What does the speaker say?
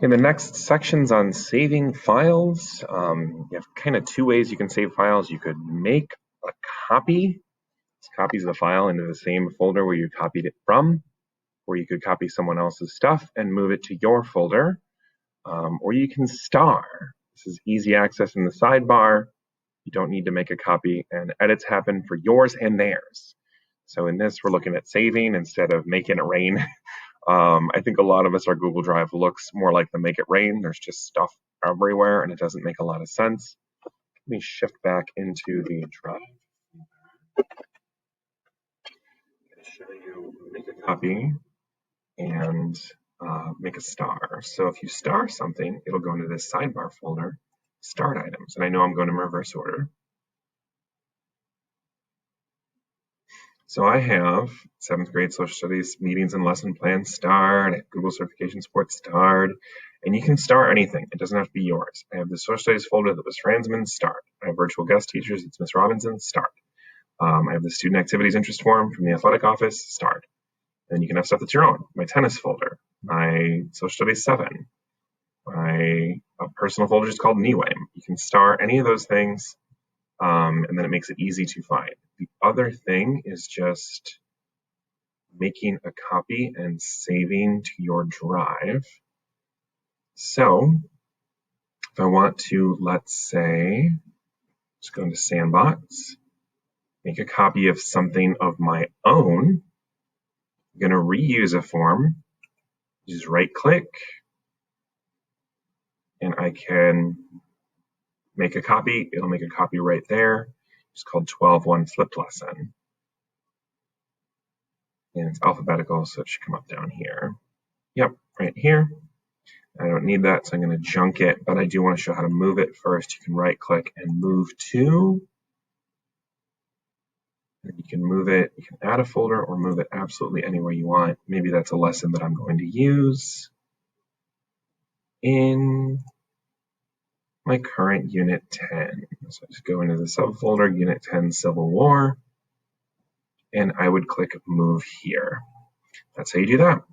In the next section's on saving files. You have kind of two ways you can save files. You could make a copy. This copies the file into the same folder where you copied it from, or you could copy someone else's stuff and move it to your folder. Or you can star. This is easy access in the sidebar. You don't need to make a copy, and edits happen for yours and theirs. So in this, we're looking at saving instead of making it rain. I think a lot of us, our Google Drive looks more like the make it rain. There's just stuff everywhere, and it doesn't make a lot of sense. Let me shift back into the drive. I'm going to show you make a copy and make a star. So if you star something, it'll go into this sidebar folder, start items. And I know I'm going in reverse order. So I have 7th grade social studies meetings and lesson plans starred, Google certification support starred, and you can star anything. It doesn't have to be yours. I have the social studies folder that was Franzman starred. I have virtual guest teachers. It's Miss Robinson starred. I have the student activities interest form from the athletic office starred. And you can have stuff that's your own. My tennis folder, my social studies 7, my personal folder is called NEWAME. You can star any of those things. And then it makes it easy to find. The other thing is just making a copy and saving to your drive. So if I want to, let's say, just go into Sandbox, make a copy of something of my own. I'm going to reuse a form. Just right click, and I can make a copy. It'll make a copy right there. It's called 12.1 flipped lesson. And it's alphabetical, so it should come up down here. Yep, right here. I don't need that, so I'm going to junk it, but I do want to show how to move it first. You can right click and move to. And you can move it, you can add a folder or move it absolutely anywhere you want. Maybe that's a lesson that I'm going to use in my current Unit 10. So I just go into the subfolder, Unit 10 Civil War, and I would click Move here. That's how you do that.